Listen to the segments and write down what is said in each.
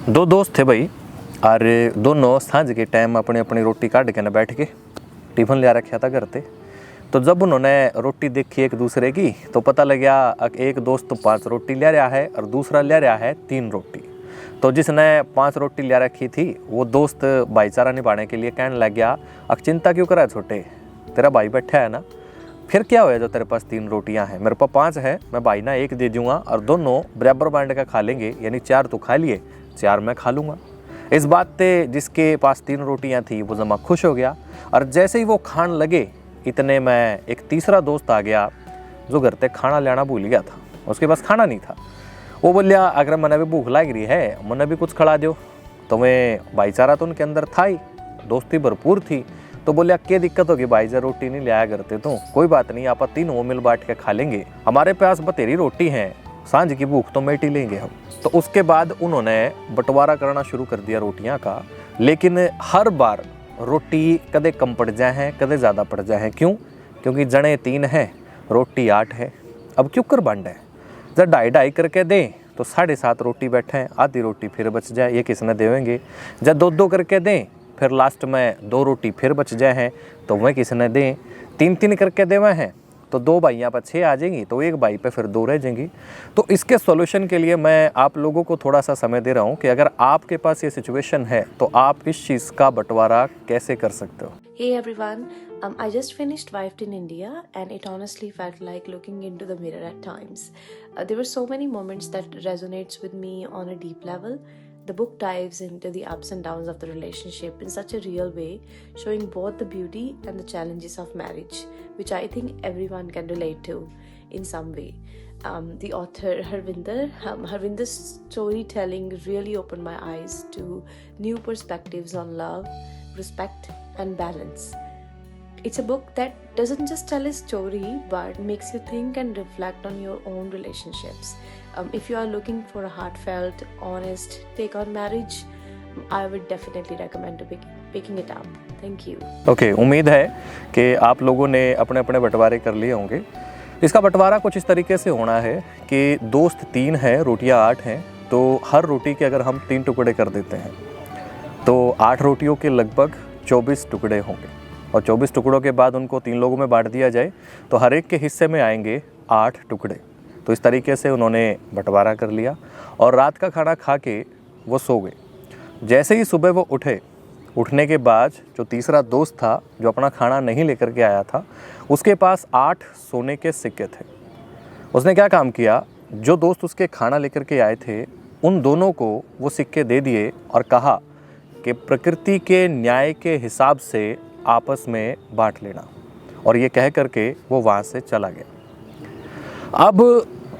दो दोस्त थे भाई, और दोनों सांझ के टाइम अपनी अपनी रोटी काट के ना बैठ के टिफिन ले रखा था घर पे। तो जब उन्होंने रोटी देखी एक दूसरे की तो पता लग गया एक दोस्त तो 5 रोटी ले रहा है और दूसरा ले रहा है 3 रोटी। तो जिसने 5 रोटी ले रखी थी वो दोस्त भाईचारा निभाने के लिए कहने लग गया, अब चिंता क्यों करा छोटे, तेरा भाई बैठा है ना, फिर क्या होया जो तेरे पास 3 रोटियां हैं, मेरे पास 5 है, मैं भाई ना 1 दे दूंगा और दोनों बराबर बांट का खा लेंगे, यानी 4 तो खा लिए, 4 मैं खा लूँगा। इस बात से जिसके पास 3 रोटियां थी वो जमा खुश हो गया। और जैसे ही वो खान लगे इतने में एक तीसरा दोस्त आ गया जो घर पे खाना लेना भूल गया था, उसके पास खाना नहीं था। वो बोलिया, अगर मैंने भी भूख लग रही है मैंने भी कुछ खिला दो। तो मैं भाईचारा तो उनके अंदर था ही, दोस्ती भरपूर थी। तो बोलिया, क्या दिक्कत होगी भाई, जब रोटी नहीं लाया करते तो कोई बात नहीं, आप 3 वो मिल बांट के खा लेंगे, हमारे पास बतेरी रोटी है, सांझ की भूख तो मेट ही लेंगे हम। तो उसके बाद उन्होंने बंटवारा करना शुरू कर दिया रोटियां का। लेकिन हर बार रोटी कदे कम पड़ जाए हैं, कदे ज़्यादा पड़ जाए हैं। क्यों? क्योंकि जने 3 है, रोटी 8 है। अब क्यों कर बांटे, जब 2.5 करके दें तो 7.5 रोटी बैठे हैं, आधी रोटी फिर बच जाए, ये किसने देवेंगे। जब 2-2 करके दें फिर लास्ट में 2 रोटी फिर बच जाए हैं तो वह किसने दें। 3-3 करके देवे हैं तो 2 भाइयाँ पर 6 आ जाएंगी, तो 1 भाई पे फिर 2 रह जाएंगी। तो इसके सॉल्यूशन के लिए मैं आप लोगों को थोड़ा सा समय दे रहा हूँ कि अगर आपके पास ये सिचुएशन है तो आप इस चीज़ का बंटवारा कैसे कर सकते हो। Hey everyone, I just finished Wifed in India and it honestly felt like looking into the mirror at times. There were so many moments that resonates with me on a deep level. The book dives into the ups and downs of the relationship in such a real way, showing both the beauty and the challenges of marriage, which I think everyone can relate to in some way. The author Harvinder's storytelling really opened my eyes to new perspectives on love, respect and balance. It's a book that doesn't just tell a story but makes you think and reflect on your own relationships. If you are looking for a heartfelt, honest take on marriage, I would definitely recommend to picking it up. Thank you. Okay, उम्मीद है कि आप लोगों ने अपने अपने बंटवारे कर लिए होंगे। इसका बंटवारा कुछ इस तरीके से होना है कि दोस्त 3 है, रोटियां 8 हैं, तो हर रोटी के अगर हम 3 टुकड़े कर देते हैं तो 8 रोटियों के लगभग 24 टुकड़े होंगे। और 24 टुकड़ों के बाद उनको 3 लोगों में बांट दिया जाए तो हर एक के हिस्से में आएंगे 8 टुकड़े। तो इस तरीके से उन्होंने बंटवारा कर लिया और रात का खाना खा के वो सो गए। जैसे ही सुबह वो उठने के बाद जो तीसरा दोस्त था जो अपना खाना नहीं लेकर के आया था, उसके पास 8 सोने के सिक्के थे। उसने क्या काम किया, जो दोस्त उसके खाना लेकर के आए थे उन दोनों को वो सिक्के दे दिए और कहा कि प्रकृति के न्याय के हिसाब से आपस में बांट लेना, और ये कह करके वो वहाँ से चला गया। अब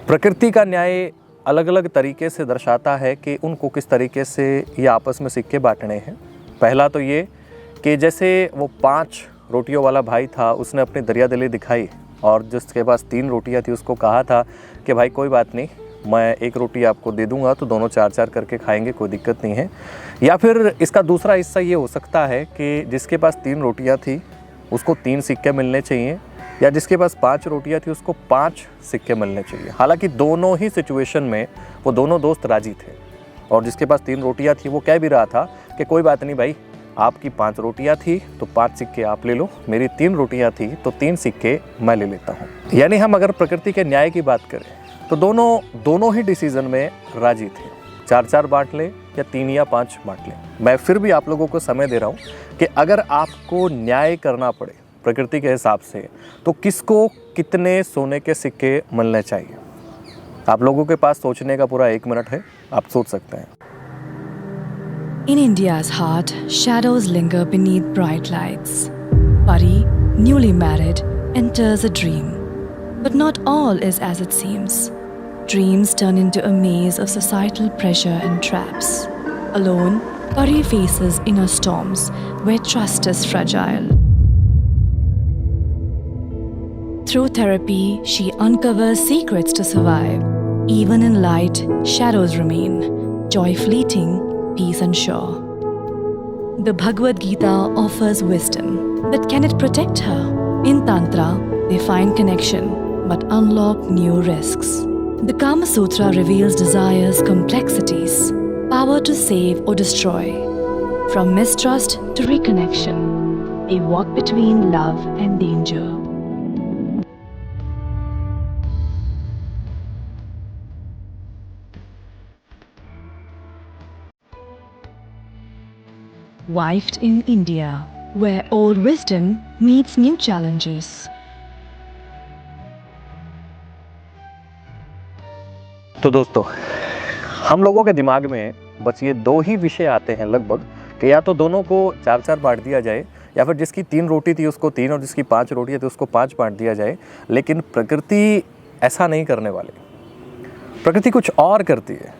प्रकृति का न्याय अलग अलग तरीके से दर्शाता है कि उनको किस तरीके से ये आपस में सिक्के बांटने हैं। पहला तो ये कि जैसे वो 5 रोटियों वाला भाई था, उसने अपनी दरियादिली दिखाई और जिसके पास 3 रोटियां थी उसको कहा था कि भाई कोई बात नहीं, मैं 1 रोटी आपको दे दूंगा तो दोनों 4-4 करके खाएंगे, कोई दिक्कत नहीं है। या फिर इसका दूसरा हिस्सा ये हो सकता है कि जिसके पास 3 रोटियां थी उसको 3 सिक्के मिलने चाहिए, या जिसके पास 5 रोटियां थी उसको 5 सिक्के मिलने चाहिए। हालांकि दोनों ही सिचुएशन में वो दोनों दोस्त राजी थे, और जिसके पास 3 रोटियां थी वो कह भी रहा था कि कोई बात नहीं भाई, आपकी 5 रोटियां थी तो 5 सिक्के आप ले लो, मेरी 3 रोटियां थी तो 3 सिक्के मैं ले लेता हूँ। यानी हम अगर प्रकृति के न्याय की बात करें तो दोनों ही डिसीजन में राजी थे, 4-4 बांट ले या 3 या 5 बांट ले। मैं फिर भी आप लोगों को समय दे रहा हूँ कि अगर आपको न्याय करना पड़े प्रकृति के हिसाब से तो किसको कितने सोने के सिक्के मिलने चाहिए। आप लोगों के पास सोचने का पूरा 1 मिनट है, आप सोच सकते हैं। In India's heart, shadows linger beneath bright lights. Pari, newly married, enters a dream. But not all is as it seems. Dreams turn into a maze of societal pressure and traps. Alone, Pari faces inner storms where trust is fragile. Through therapy, she uncovers secrets to survive. Even in light, shadows remain. Joy fleeting, peace unsure. The Bhagavad Gita offers wisdom, but can it protect her? In Tantra, they find connection, but unlock new risks. The Kama Sutra reveals desire's complexities. power to save or destroy, from mistrust to reconnection, a walk between love and danger. Wifed in India, where old wisdom meets new challenges. तो दोस्तों, हम लोगों के दिमाग में बस ये दो ही विषय आते हैं लगभग, कि या तो दोनों को 4-4 बांट दिया जाए, या फिर जिसकी 3 रोटी थी उसको 3 और जिसकी 5 रोटी थी उसको 5 बांट दिया जाए। लेकिन प्रकृति ऐसा नहीं करने वाली। प्रकृति कुछ और करती है,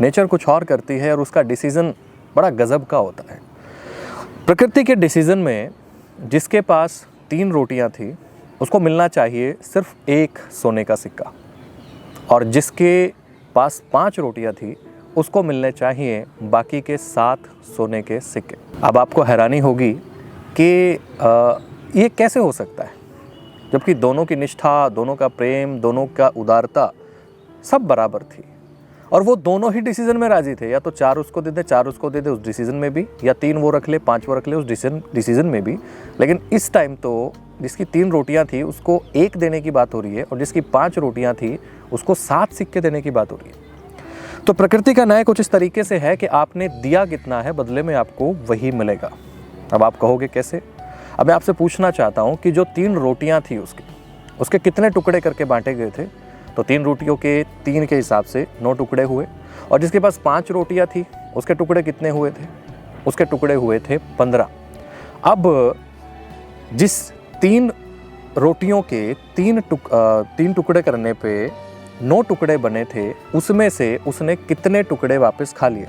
नेचर कुछ और करती है, और उसका डिसीज़न बड़ा गज़ब का होता है। प्रकृति के डिसीज़न में जिसके पास 3 रोटियां थी उसको मिलना चाहिए सिर्फ 1 सोने का सिक्का, और जिसके पास 5 रोटियां थी उसको मिलने चाहिए बाकी के 7 सोने के सिक्के। अब आपको हैरानी होगी कि ये कैसे हो सकता है, जबकि दोनों की निष्ठा, दोनों का प्रेम, दोनों का उदारता सब बराबर थी, और वो दोनों ही डिसीजन में राजी थे। या तो 4 उसको दे दे, 4 उसको दे दे उस डिसीजन में भी, या 3 वो रख ले, 5 वो रख ले उस डिसीजन में भी। लेकिन इस टाइम तो जिसकी 3 रोटियां थी उसको 1 देने की बात हो रही है, और जिसकी 5 रोटियां थी उसको 7 सिक्के देने की बात हो रही है। तो प्रकृति का न्याय कुछ इस तरीके से है कि आपने दिया कितना है, बदले में आपको वही मिलेगा। अब आप कहोगे कैसे? अब मैं आपसे पूछना चाहता हूँ कि जो 3 रोटियां थी उसके कितने टुकड़े करके बांटे गए थे? तो 3 रोटियों के 3 के हिसाब से 9 टुकड़े हुए, और जिसके पास 5 रोटियां थी उसके टुकड़े कितने हुए थे? उसके टुकड़े हुए थे 15। अब जिस 3 रोटियों के 3 टुकड़े करने पे 9 टुकड़े बने थे, उसमें से उसने कितने टुकड़े वापस खा लिए?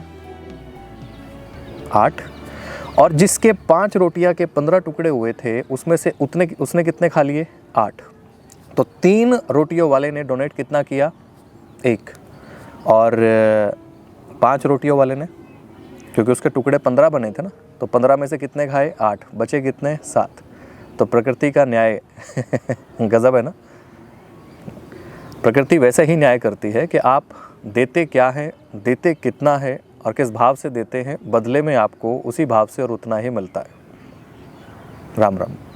8। और जिसके 5 रोटियां के 15 टुकड़े हुए थे उसमें से उसने कितने खा लिए? 8। तो 3 रोटियों वाले ने डोनेट कितना किया? 1। और 5 रोटियों वाले ने, क्योंकि उसके टुकड़े 15 बने थे ना, तो 15 में से कितने खाए? 8। बचे कितने? 7। तो प्रकृति का न्याय गजब है ना। प्रकृति वैसे ही न्याय करती है कि आप देते क्या है, देते कितना है, और किस भाव से देते हैं, बदले में आपको उसी भाव से और उतना ही मिलता है। राम राम।